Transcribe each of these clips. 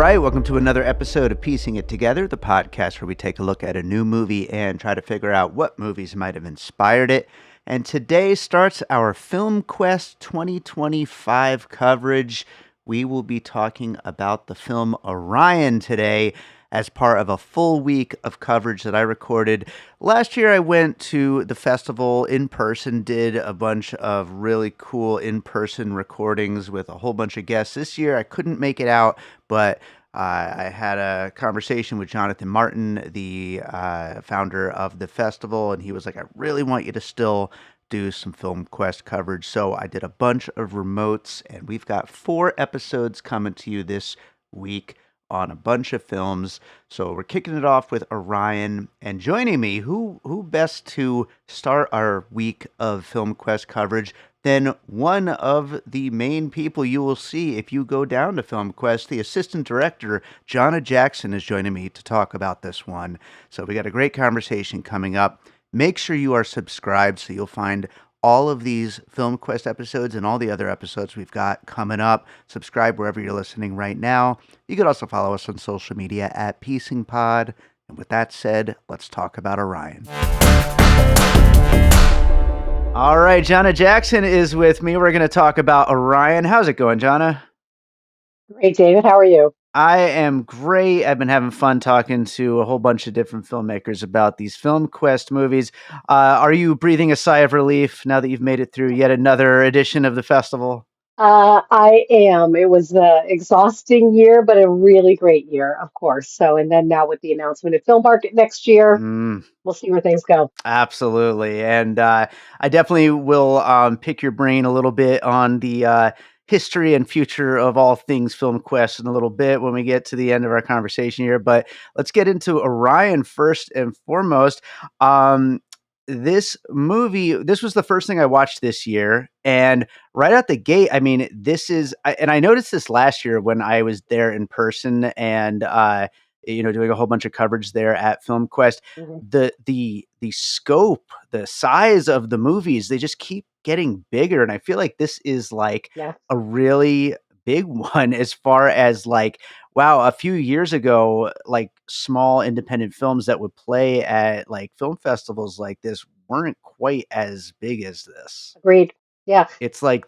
right, welcome to another episode of Piecing It Together, the podcast where we take a look at a new movie and try to figure out what movies might have inspired it. And today starts our FilmQuest 2025 coverage. We will be talking about the film Orion today as part of a full week of coverage that I recorded. Last year I went to the festival in person, did a bunch of really cool in-person recordings with a whole bunch of guests. This year I couldn't make it out, but I had a conversation with Jonathan Martin, the founder of the festival, and he was like, I really want you to still do some FilmQuest coverage. So I did a bunch of remotes, and we've got 4 episodes coming to you this week on a bunch of films. So we're kicking it off with Orion, and joining me, who best to start our week of FilmQuest coverage than one of the main people you will see if you go down to FilmQuest. The assistant director, Jonna Jackson, is joining me to talk about this one. So we got a great conversation coming up. Make sure you are subscribed so you'll find all of these FilmQuest episodes and all the other episodes we've got coming up. Subscribe wherever you're listening right now. You can also follow us on social media at PiecingPod. And with that said, let's talk about Orion. All right, Jonna Jackson is with me. We're going to talk about Orion. How's it going, Jonna? Great, David. How are you? I am great. I've been having fun talking to a whole bunch of different filmmakers about these FilmQuest movies. Are you breathing a sigh of relief now that you've made it through yet another edition of the festival? I am. It was an exhausting year, but a really great year, of course. So, and then now with the announcement of Film Market next year, we'll see where things go. Absolutely. And I definitely will pick your brain a little bit on the history and future of all things FilmQuest in a little bit when we get to the end of our conversation here. But let's get into Orion first and foremost. This movie, this was the first thing I watched this year. And right out the gate, I mean, and I noticed this last year when I was there in person and, doing a whole bunch of coverage there at FilmQuest. Mhm. The scope, the size of the movies, they just keep getting bigger. And I feel like this is like Yeah. a really big one as far as like, wow, a few years ago, like small independent films that would play at like film festivals like this weren't quite as big as this. Agreed. Yeah, It's like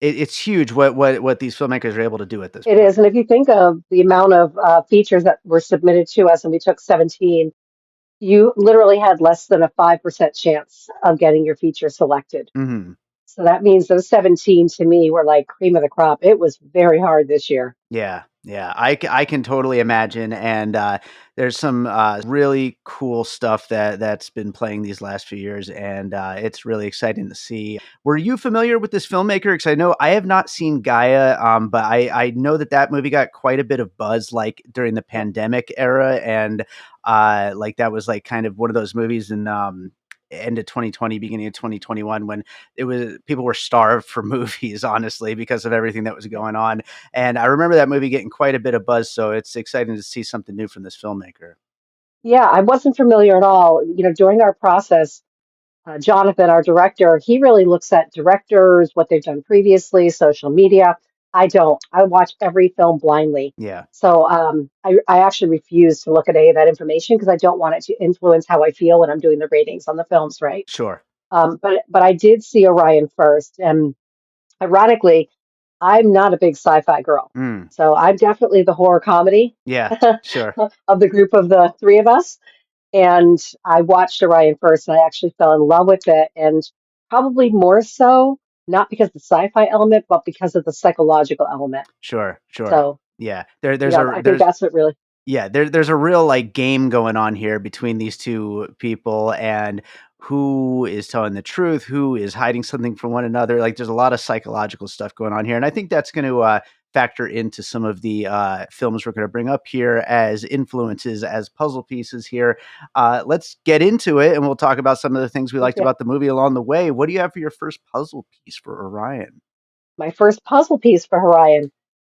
it's huge what these filmmakers are able to do at this it point. is. And if you think of the amount of features that were submitted to us, and we took 17, you literally had less than a 5% chance of getting your feature selected. Hmm. So that means those 17 to me were like cream of the crop. It was very hard this year. Yeah, yeah, I can totally imagine, and there's some really cool stuff that's been playing these last few years, and it's really exciting to see. Were you familiar with this filmmaker? Because I know I have not seen Gaia, but I know that movie got quite a bit of buzz, like during the pandemic era, and like that was like kind of one of those movies in end of 2020, beginning of 2021, when it was people were starved for movies, honestly, because of everything that was going on. And I remember that movie getting quite a bit of buzz, so it's exciting to see something new from this filmmaker. Yeah, I wasn't familiar at all. During our process, Jonathan, our director, he really looks at directors, what they've done previously, social media. I don't. I watch every film blindly. Yeah, So I actually refuse to look at any of that information because I don't want it to influence how I feel when I'm doing the ratings on the films, right? sure. But I did see Orion first, and ironically, I'm not a big sci-fi girl. Mm, So I'm definitely the horror comedy yeah, sure. of the group of the three of us. And I watched Orion first, and I actually fell in love with it. And probably more so, not because of the sci-fi element, but because of the psychological element. Sure, sure. So, Yeah. I think that's what really, Yeah, there's a real like game going on here between these two people and who is telling the truth, who is hiding something from one another. Like there's a lot of psychological stuff going on here. And I think that's going to factor into some of the films we're going to bring up here as influences, as puzzle pieces here. Let's get into it and we'll talk about some of the things we liked yeah. about the movie along the way. What do you have for your first puzzle piece for Orion? My first puzzle piece for Orion.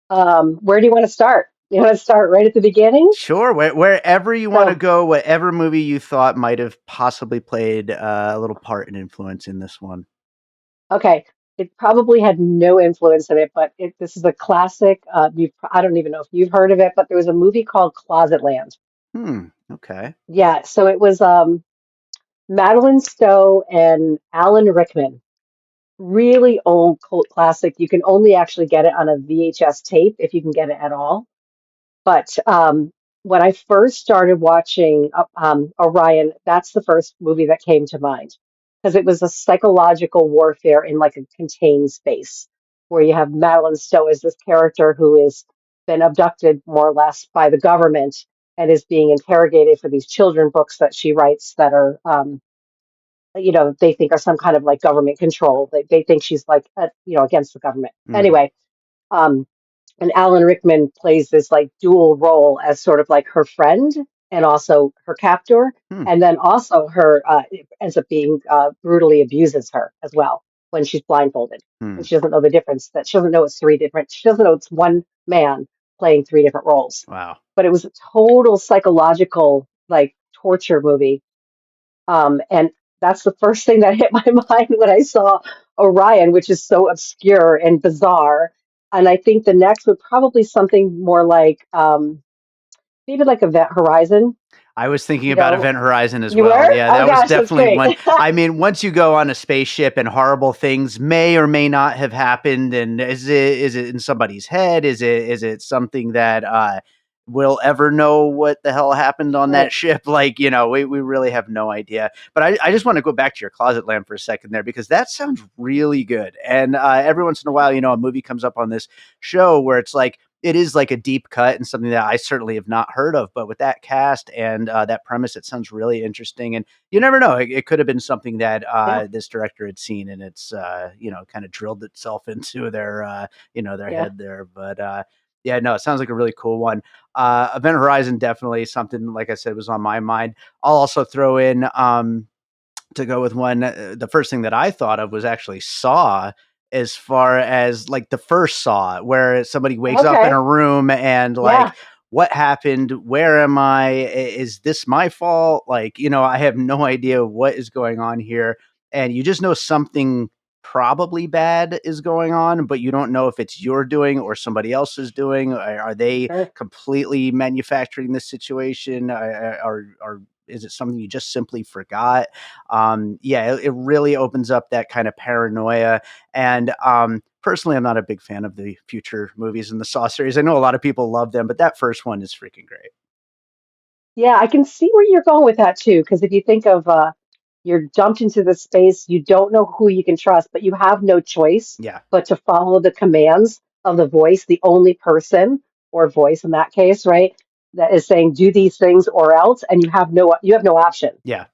Where do you want to start? You want to start right at the beginning? Sure, wherever you want to So, go, whatever movie you thought might have possibly played a little part and influence in this one. okay. It probably had no influence in it, but this is a classic. I don't even know if you've heard of it, but there was a movie called Closetland. Okay. Yeah, so it was Madeline Stowe and Alan Rickman. Really old cult classic. You can only actually get it on a VHS tape if you can get it at all. But when I first started watching Orion, that's the first movie that came to mind because it was a psychological warfare in like a contained space where you have Madeline Stowe as this character who has been abducted more or less by the government and is being interrogated for these children books that she writes that are, they think are some kind of like government control. They think she's like, against the government. Hmm. Anyway, um, and Alan Rickman plays this like dual role as sort of like her friend and also her captor, Hmm. and then also her ends up being brutally abuses her as well when she's blindfolded Hmm. and she doesn't know the difference that she doesn't know it's three different. She doesn't know it's one man playing three different roles. Wow. But it was a total psychological like torture movie, and that's the first thing that hit my mind when I saw Orion, which is so obscure and bizarre. And I think the next would probably something more like maybe like Event Horizon. I was thinking You about know, Event Horizon as you well. were? Yeah, Oh that was gosh, that's definitely great. one. I mean, once you go on a spaceship and horrible things may or may not have happened, and is it in somebody's head? Is it something that we'll ever know what the hell happened on that Right. ship? Like, we really have no idea. But I just want to go back to your closet lamp for a second there because that sounds really good. And every once in a while, a movie comes up on this show where it's like it is like a deep cut and something that I certainly have not heard of. But with that cast and that premise, it sounds really interesting. And you never know; it could have been something that Yeah. this director had seen, and it's kind of drilled itself into their Yeah. head there. But yeah, no, it sounds like a really cool one. Event Horizon definitely something like I said was on my mind. I'll also throw in to go with one, the first thing that I thought of was actually Saw, as far as like the first Saw, where somebody wakes up in Okay. a room and like, Yeah. what happened? Where am I? Is this my fault? Like, I have no idea what is going on here. And you just know something probably bad is going on, but you don't know if it's your doing or somebody else is doing. Are they Sure. completely manufacturing this situation? Or is it something you just simply forgot? Yeah, it really opens up that kind of paranoia. And personally, I'm not a big fan of the future movies in the Saw series. I know a lot of people love them, but that first one is freaking great. Yeah, I can see where you're going with that too. Because if you think of you're dumped into the space, you don't know who you can trust, but you have no choice Yeah, but to follow the commands of the voice, the only person or voice in that case, right? That is saying do these things or else, and you have no option. yeah,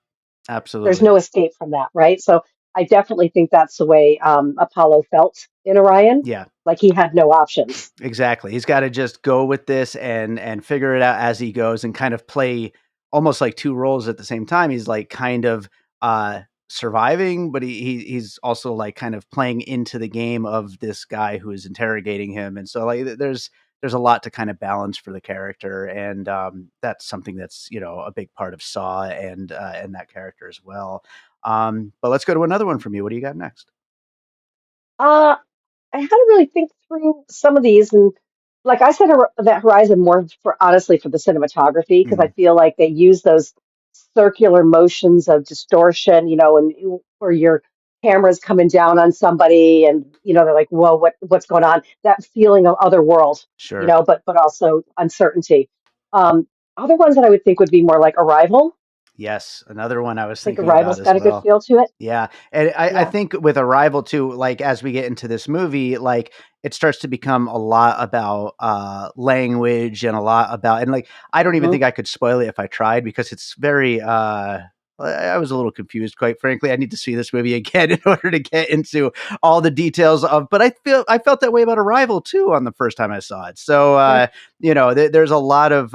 There's absolutely. no escape from that, right? So I definitely think that's the way Apollo felt in Orion, Yeah, like he had no options. exactly. He's got to just go with this and figure it out as he goes and kind of play almost like two roles at the same time. He's like kind of surviving, but he's also like kind of playing into the game of this guy who is interrogating him. And so like there's a lot to kind of balance for the character, and that's something that's a big part of Saw and that character as well. But let's go to another one from you. What do you got next? Uh, I had to really think through some of these, and like I said, that Horizon more for honestly for the cinematography because I Mm, feel like they use those circular motions of distortion, and where your camera's coming down on somebody, and they're like, "Whoa, what's going on?" That feeling of other world, sure. but also uncertainty. Um, Other ones that I would think would be more like Arrival. Yes, another one I was I think thinking about Arrival's as got a good well. feel to it. Yeah, and I Yeah. think with Arrival too, like, as we get into this movie, like, it starts to become a lot about, language and a lot about and, like, I don't even Hmm. think I could spoil it if I tried because it's very, I was a little confused, quite frankly. I need to see this movie again in order to get into all the details of but I felt that way about Arrival too on the first time I saw it. So, Sure. there's a lot of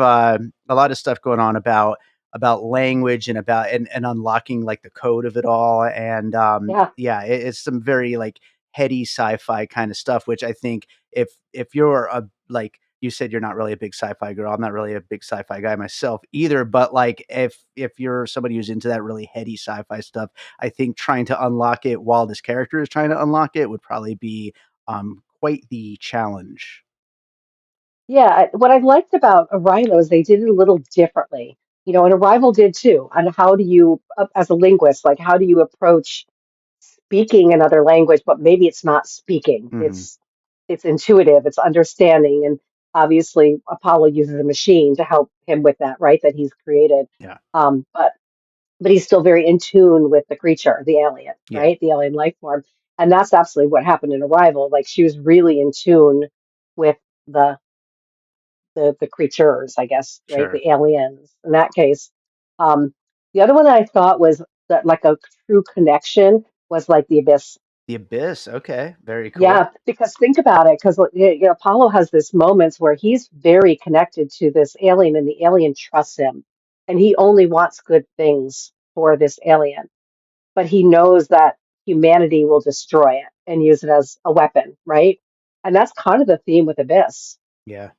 stuff going on about language and about and unlocking like the code of it all. And Yeah. yeah, it's some very like heady sci-fi kind of stuff, which I think if you're a like you said you're not really a big sci-fi girl. I'm not really a big sci-fi guy myself either, but like if you're somebody who's into that really heady sci-fi stuff, I think trying to unlock it while this character is trying to unlock it would probably be quite the challenge. Yeah, what I liked about Arrival is they did it a little differently. And Arrival did too. On how do you, as a linguist, like how do you approach speaking another language, but maybe it's not speaking. Hmm. It's intuitive, it's understanding, and obviously Apollo uses a machine to help him with that, right? That he's created. Yeah. But he's still very in tune with the creature, the alien, Yeah. right? The alien life form. And that's absolutely what happened in Arrival. Like she was really in tune with the the creatures, I guess, right? Sure. The aliens in that case. Um, the other one that I thought was that like a true connection was like the Abyss. The Abyss. Okay. Very cool. Yeah, because think about it, because Apollo has this moments where he's very connected to this alien, and the alien trusts him, and he only wants good things for this alien, but he knows that humanity will destroy it and use it as a weapon, right? And that's kind of the theme with Abyss, Yeah.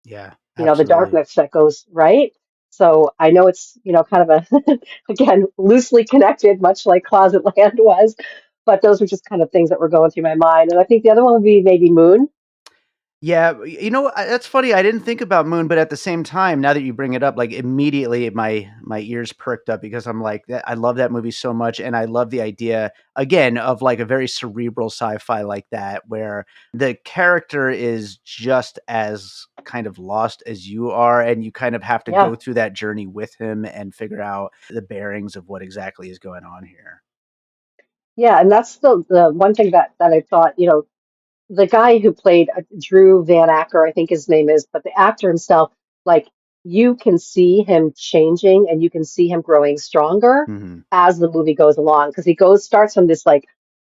Yeah. the Absolutely. darkness that goes right. So I know it's, kind of a, again, loosely connected, much like Closet Land was, but those were just kind of things that were going through my mind. And I think the other one would be maybe Moon. Yeah, that's funny. I didn't think about Moon, but at the same time, now that you bring it up, like immediately my ears perked up because I'm like, I love that movie so much, and I love the idea again of like a very cerebral sci-fi like that, where the character is just as kind of lost as you are, and you kind of have to Yeah. go through that journey with him and figure out the bearings of what exactly is going on here. Yeah. And that's the one thing that I thought, the guy who played Drew Van Acker, I think his name is, but the actor himself, like you can see him changing and you can see him growing stronger Hmm. as the movie goes along because starts from this like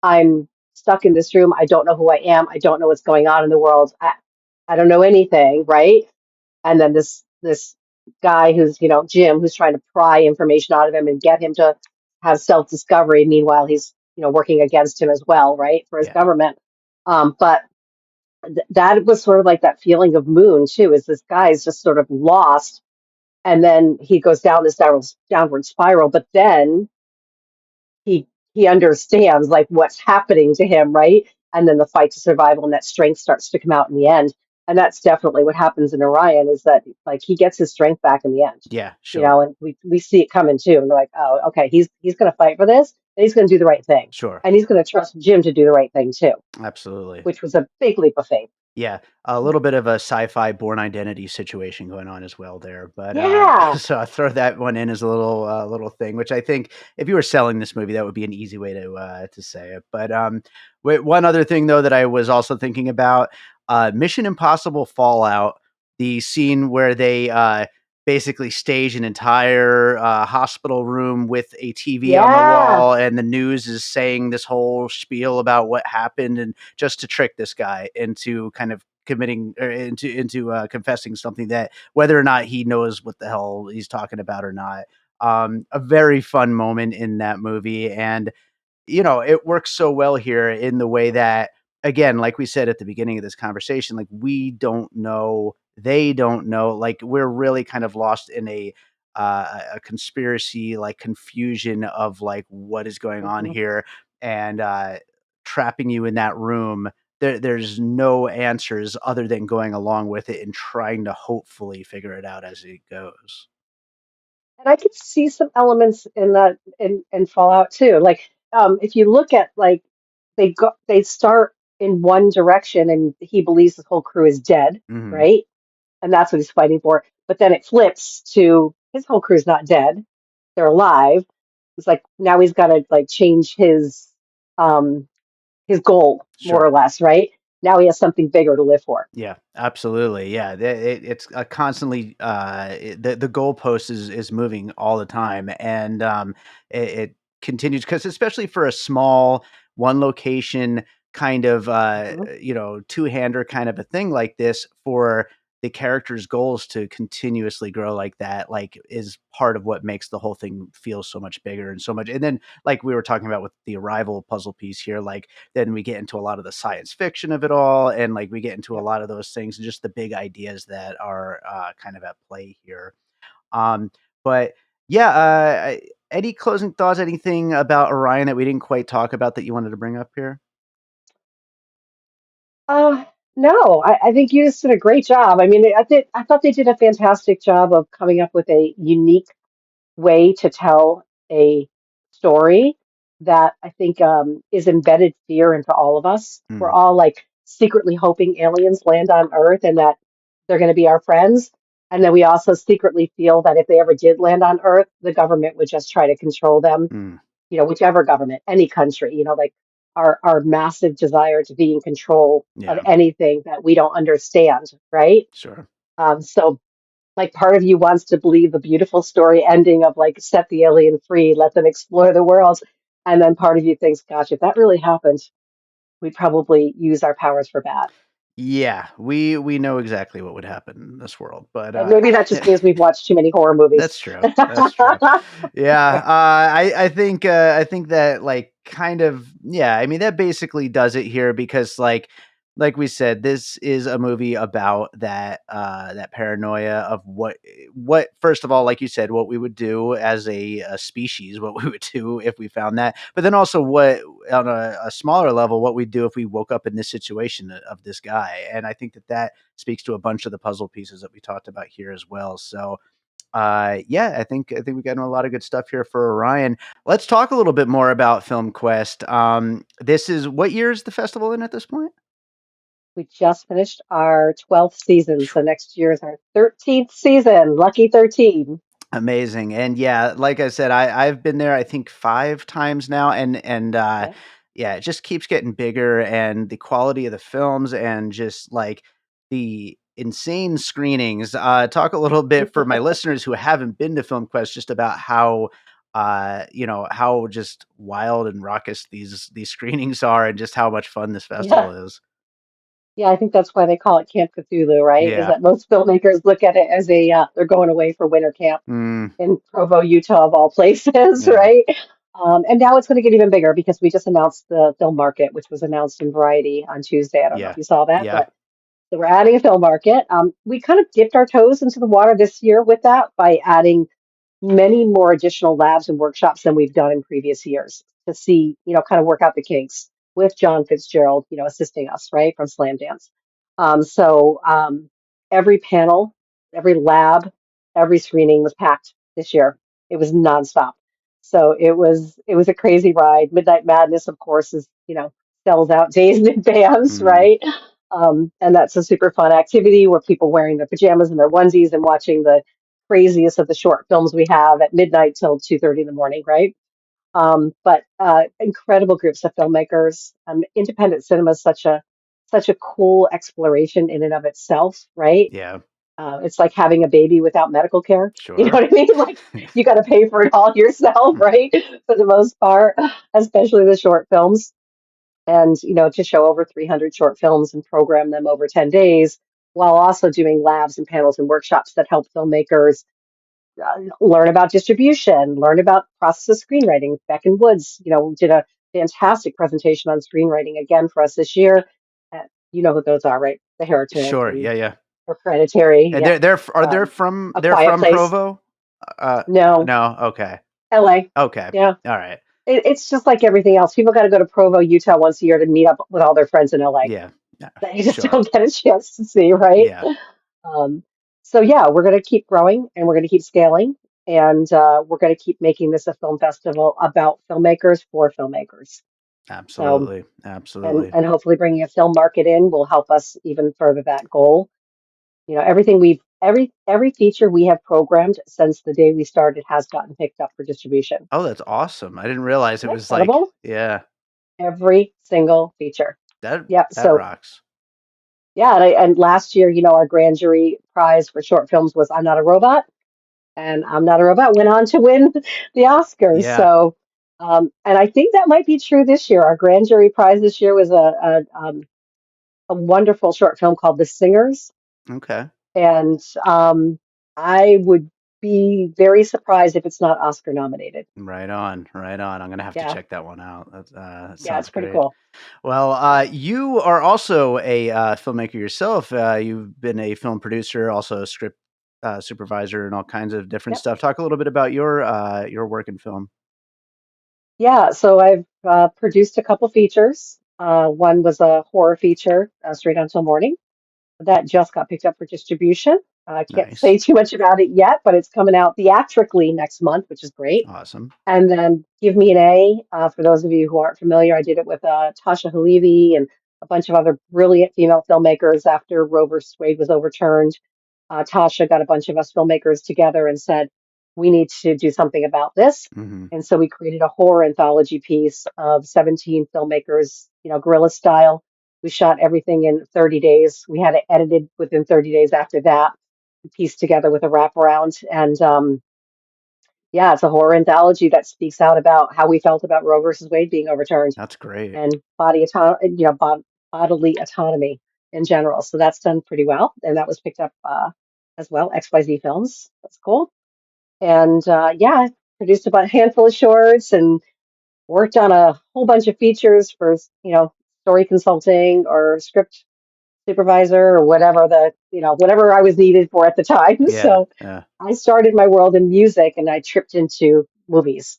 I'm stuck in this room, I don't know who I am, I don't know what's going on in the world, I don't know anything, right? And then this guy who's Jim, who's trying to pry information out of him and get him to have self discovery. Meanwhile, he's working against him as well, right, for his Yeah, government. But that was sort of like that feeling of Moon too. Is this guy is just sort of lost, and then he goes down this downward spiral. But then he understands like what's happening to him, right? And then the fight to survival and that strength starts to come out in the end. And that's definitely what happens in Orion is that like he gets his strength back in the end, yeah, sure, and we see it coming too. And we're like, oh, okay, he's gonna fight for this, and he's gonna do the right thing. sure, And he's gonna trust Jim to do the right thing too, absolutely. which was a big leap of faith. Yeah, a little bit of a sci-fi Born Identity situation going on as well there, but, Yeah. so I throw that one in as a little thing, which I think if you were selling this movie, that would be an easy way to say it, but, one other thing, though, that I was also thinking about, Mission Impossible Fallout, the scene where they, basically stage an entire, hospital room with a TV on the Yeah. wall, and the news is saying this whole spiel about what happened, and just to trick this guy into kind of committing or into confessing something that whether or not he knows what the hell he's talking about or not. A very fun moment in that movie, and it works so well here in the way that, again, like we said at the beginning of this conversation, like we don't know, they don't know, like we're really kind of lost in a conspiracy, like confusion of like what is going on Mhm. here, and trapping you in that room. There's no answers other than going along with it and trying to hopefully figure it out as it goes. And I could see some elements in that in Fallout too. Like, if you look at like they start in one direction and he believes the whole crew is dead, Hmm. right? And that's what he's fighting for. But then it flips to his whole crew's not dead. They're alive. It's like now he's gotta like change his goal, more Sure. or less, right? Now he has something bigger to live for. Yeah, absolutely. Yeah, it's constantly the goalpost is moving all the time, and it continues because especially for a small one location kind of Mhm. two hander kind of a thing like this for the character's goals to continuously grow like that, like, is part of what makes the whole thing feel so much bigger and so much. And then, like we were talking about with the Arrival puzzle piece here, like then we get into a lot of the science fiction of it all, and like we get into a Yep. lot of those things and just the big ideas that are kind of at play here. Um, but yeah, any closing thoughts? Anything about Orion that we didn't quite talk about that you wanted to bring up here? Uh, no, I think you just did a great job. I mean, I thought they did a fantastic job of coming up with a unique way to tell a story that I think is embedded fear into all of us. We're Mm, all like secretly hoping aliens land on Earth and that they're going to be our friends. And then we also secretly feel that if they ever did land on Earth, the government would just try to control them, mm, whichever government, any country, like our massive desire to be in control of yeah, anything that we don't understand, right? sure. So like part of you wants to believe the beautiful story ending of like set the alien free, let them explore the world. And then part of you thinks, gosh, if that really happened, we'd probably use our powers for bad. Yeah, we know exactly what would happen in this world, but And maybe that just means we've watched too many horror movies. that's true. That's true. Yeah, I think that like kind of yeah. I mean that basically does it here because like we said, this is a movie about that paranoia of what first of all, like you said, what we would do as a species, what we would do if we found that, but then also what on a smaller level, what we'd do if we woke up in this situation of this guy. And I think that that speaks to a bunch of the puzzle pieces that we talked about here as well. So yeah, I think we got a lot of good stuff here for Orion. Let's talk a little bit more about FilmQuest. This is what year is the festival in at this point? We just finished our 12th season. So next year is our 13th season. Lucky 13. Amazing. And yeah, like I said, I've been there I think 5 times now and Yeah. yeah, it just keeps getting bigger and the quality of the films and just like the insane screenings. Talk a little bit for my listeners who haven't been to FilmQuest just about how how just wild and raucous these screenings are and just how much fun this Yeah. festival is. Yeah, I think that's why they call it Camp Cthulhu, right? Is Yeah. that most filmmakers look at it as they're going away for winter camp Mm, in Provo, Utah, of all places, yeah. right? And now it's going to get even bigger because we just announced the film market, which was announced in Variety on Tuesday. I don't know if Yeah. you saw that, Yeah. but so we're adding a film market. We kind of dipped our toes into the water this year with that by adding many more additional labs and workshops than we've done in previous years to see, kind of work out the kinks with John Fitzgerald, assisting us, right, from Slam Dance. So every panel, every lab, every screening was packed this year. It was nonstop. So it was a crazy ride. Midnight Madness, of course, is, sells out days in advance, Mm, right? And that's a super fun activity where people wearing their pajamas and their onesies and watching the craziest of the short films we have at midnight till 2:30 in the morning, right? But incredible groups of filmmakers. Independent cinema is such a cool exploration in and of itself, right? yeah. It's like having a baby without medical care. You know Sure. what I mean? Like you got to pay for it all yourself, right? For the most part, especially the short films. And to show over 300 short films and program them over 10 days, while also doing labs and panels and workshops that help filmmakers learn about distribution, learn about process of screenwriting. Beck and Woods, did a fantastic presentation on screenwriting again for us this year. You know who those are, right? The Heretic Sure. and Yeah, yeah. Hereditary. And Yeah. are they Um, from a they're Quiet from Place. Provo? Uh, No, no? Okay. LA. Okay. Yeah. All right. It's just like everything else. People got to go to Provo, Utah once a year to meet up with all their friends in LA Yeah. Yeah. that you just Sure. don't get a chance to see, right? Yeah. Um, so yeah, we're going to keep growing and we're going to keep scaling and we're going to keep making this a film festival about filmmakers for filmmakers. So Absolutely. and Absolutely. and hopefully bringing a film market in will help us even further that goal. Everything every feature we have programmed since the day we started has gotten picked up for distribution. Oh, that's awesome. I didn't realize Isn't it that was like incredible? yeah, Every single feature. that Yep. that So rocks. yeah, and last year, our grand jury prize for short films was I'm Not a Robot, and I'm Not a Robot went on to win the Oscars. Yeah. And I think that might be true this year. Our grand jury prize this year was a wonderful short film called The Singers. Okay. And I would be very surprised if it's not Oscar nominated. Right on, right on. I'm gonna have to Yeah, check that one out. That yeah, sounds it's pretty great. cool. Well, you are also a filmmaker yourself. You've been a film producer, also a script supervisor, and all kinds of different Yep. stuff. Talk a little bit about your work in film. Yeah, so I've produced a couple features. One was a horror feature, Straight Until Morning, that just got picked up for distribution. I can't Nice, say too much about it yet, but it's coming out theatrically next month, which is great. awesome. And then Give Me an A. For those of you who aren't familiar, I did it with Tasha Halevi and a bunch of other brilliant female filmmakers after Roe vs. Wade was overturned. Tasha got a bunch of us filmmakers together and said, we need to do something about this. Hmm. And so we created a horror anthology piece of 17 filmmakers, guerrilla style. We shot everything in 30 days. We had it edited within 30 days after that, pieced together with a wraparound. And yeah, it's a horror anthology that speaks out about how we felt about Roe versus Wade being overturned That's great. and bodily autonomy in general. So that's done pretty well, and that was picked up as well. XYZ Films. That's cool. And yeah, I produced about a handful of shorts and worked on a whole bunch of features for story consulting or script supervisor or whatever whatever I was needed for at the time. Yeah, So yeah. I started my world in music and I tripped into movies,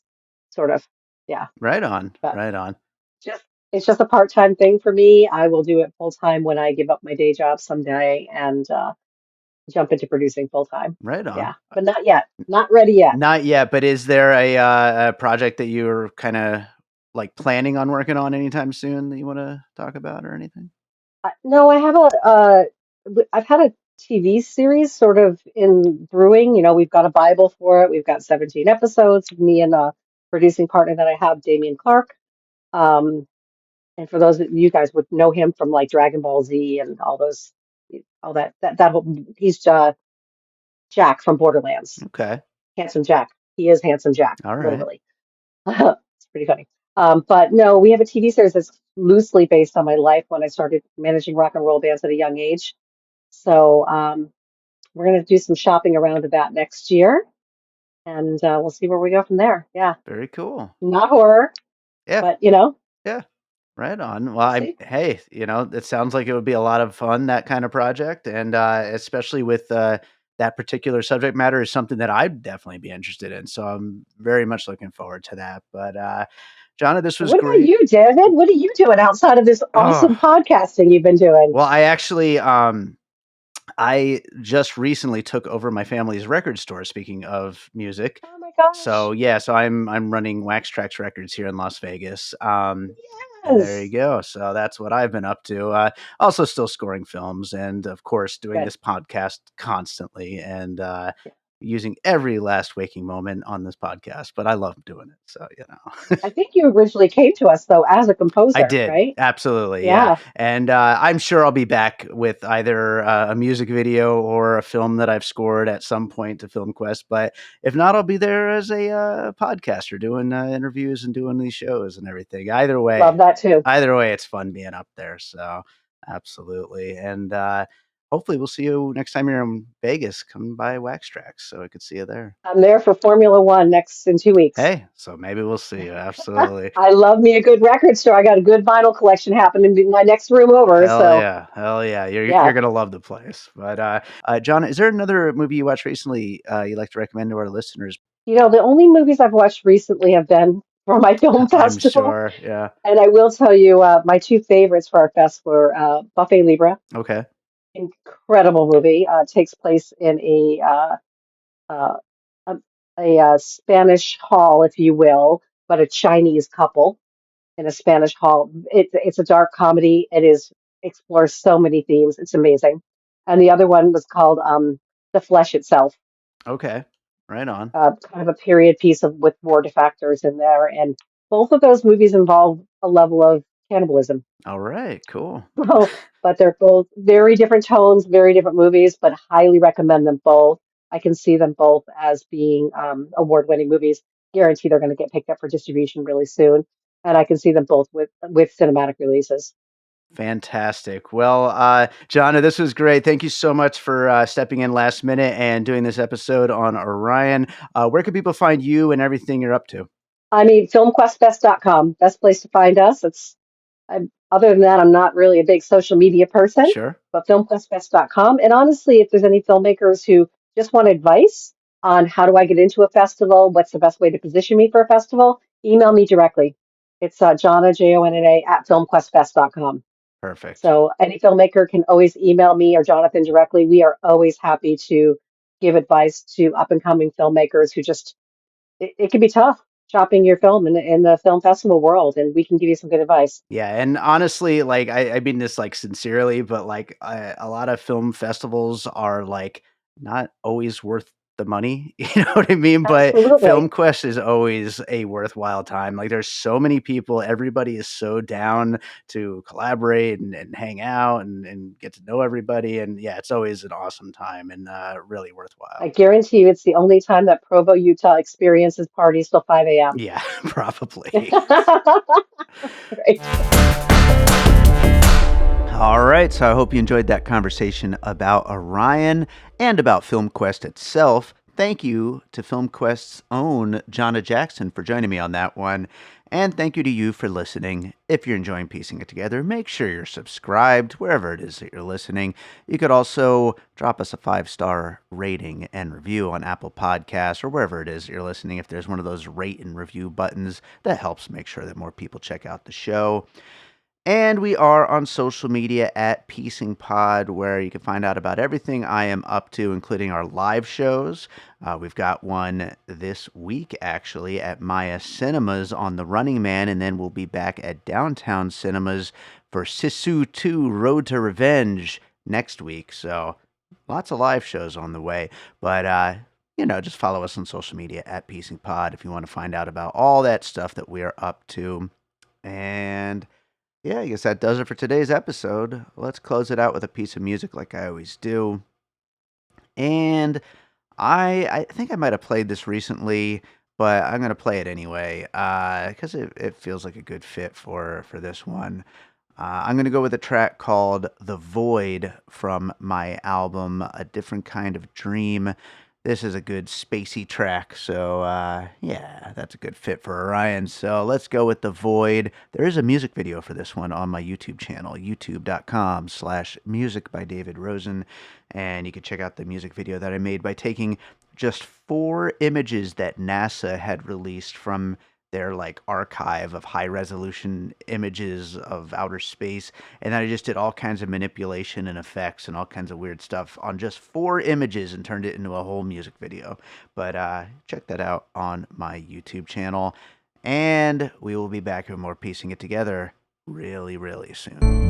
sort of. Yeah, Right on, but right on, just it's just a part-time thing for me. I will do it full time when I give up my day job someday and jump into producing full time. right on. Yeah, but not yet. Not ready yet. Not yet, but is there a project that you're kind of like planning on working on anytime soon that you want to talk about or anything? No, I have I've had a TV series sort of in brewing. We've got a Bible for it. We've got 17 episodes. Me and a producing partner that I have, Damian Clark. Um, and for those of you guys would know him from like Dragon Ball Z and all that whole, he's Jack from Borderlands. Okay, Handsome Jack. He is Handsome Jack, all right, literally. It's pretty funny. But no, we have a TV series that's loosely based on my life when I started managing rock and roll bands at a young age. So we're going to do some shopping around to that next year, and we'll see where we go from there. Yeah, very cool. not horror, Yeah, but yeah. Right on. Well, we'll see. hey, it sounds like it would be a lot of fun, that kind of project. And especially with that particular subject matter is something that I'd definitely be interested in. So I'm very much looking forward to that. But Jonna, this was What about great. you, David? What are you doing outside of this Oh, awesome podcasting you've been doing? well, I just recently took over my family's record store, speaking of music. Oh my gosh. So yeah, so I'm running Wax Trax Records here in Las Vegas. There you Yes. go. So that's what I've been up to. Also, still scoring films, and of course, doing Good. this podcast constantly, and using every last waking moment on this podcast. But I love doing it. So I think you originally came to us though as a I composer, did. right? Absolutely, yeah. Yeah. And I'm sure I'll be back with either a music video or a film that I've scored at some point to FilmQuest. But if not, I'll be there as a podcaster doing interviews and doing these shows and everything. Love that too. Either way, it's fun being up there. So absolutely. And hopefully we'll see you next time you're in Vegas. Come by Wax Tracks so I could see you there. I'm there for Formula One next in 2 weeks. Hey, so maybe we'll see you. Absolutely. I love me a good record store. I got a good vinyl collection happening in my next room over. Hell So yeah, hell yeah! You're yeah, gonna love the place. But John, is there another movie you watched recently you'd like to recommend to our listeners? the only movies I've watched recently have been for my film I'm festival. sure. Yeah. And I will tell you, my two favorites for our fest were Buffet Libre, Okay. incredible movie. Takes place in uh, a, Spanish hall, if you will, but a Chinese couple in a Spanish hall. It's a dark comedy. It is explores so many themes. It's amazing. And the other one was called The Flesh Itself, Okay. Right on. kind of a period piece with war defectors in there. And both of those movies involve a level of cannibalism. All right. Cool. So, but they're both very different tones, very different movies, but highly recommend them both. I can see them both as being award-winning movies. Guarantee they're going to get picked up for distribution really soon, and I can see them both with cinematic releases. Fantastic. Well, Jonna, this was great. Thank you so much for stepping in last minute and doing this episode on Orion. Where can people find you and everything you're up to? I mean, filmquestfest.com, best place to find us. Other than that, I'm not really a big social media person, Sure. but filmquestfest.com. And honestly, if there's any filmmakers who just want advice on how do I get into a festival, what's the best way to position me for a festival, email me directly. It's Jonna, Jonna, at filmquestfest.com. Perfect. So any filmmaker can always email me or Jonathan directly. We are always happy to give advice to up and coming filmmakers who just, it can be tough shopping your film in the film festival world, and we can give you some good advice. Yeah, and honestly, like I mean this like sincerely, but like a lot of film festivals are like not always worth the money. You know what I mean? But Absolutely. FilmQuest is always a worthwhile time. Like there's so many people, everybody is so down to collaborate and hang out and get to know everybody. And yeah, it's always an awesome time and really I worthwhile. guarantee you it's the only time that Provo, Utah experiences parties till 5 a.m. Yeah, probably. Great. All right, so I hope you enjoyed that conversation about Orion and about FilmQuest itself. Thank you to FilmQuest's own Jonna Jackson for joining me on that one. And thank you to you for listening. If you're enjoying piecing it together, make sure you're subscribed wherever it is that you're listening. You could also drop us a 5-star rating and review on Apple Podcasts or wherever it is that you're listening. If there's one of those rate and review buttons, that helps make sure that more people check out the show. And we are on social media at Piecing Pod, where you can find out about everything I am up to, including our live shows. We've got one this week, actually, at Maya Cinemas on The Running Man, and then we'll be back at Downtown Cinemas for Sisu 2 Road to Revenge next week. So lots of live shows on the way. But, just follow us on social media at Piecing Pod if you want to find out about all that stuff that we are up to. And yeah, I guess that does it for today's episode. Let's close it out with a piece of music like I always do. And I think I might have played this recently, but I'm gonna play it anyway because it feels like a good fit for this one. I'm gonna go with a track called "The Void" from my album "A Different Kind of Dream." This is a good spacey track, so yeah, that's a good fit for Orion. So let's go with The Void. There is a music video for this one on my YouTube channel, youtube.com/music by David Rosen. And you can check out the music video that I made by taking just 4 images that NASA had released from their like archive of high resolution images of outer space, and then I just did all kinds of manipulation and effects and all kinds of weird stuff on just 4 images and turned it into a whole music video. But check that out on my YouTube channel, and we will be back with more piecing it together really, really soon.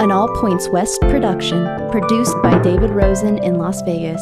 an All Points West production, produced by David Rosen in Las Vegas.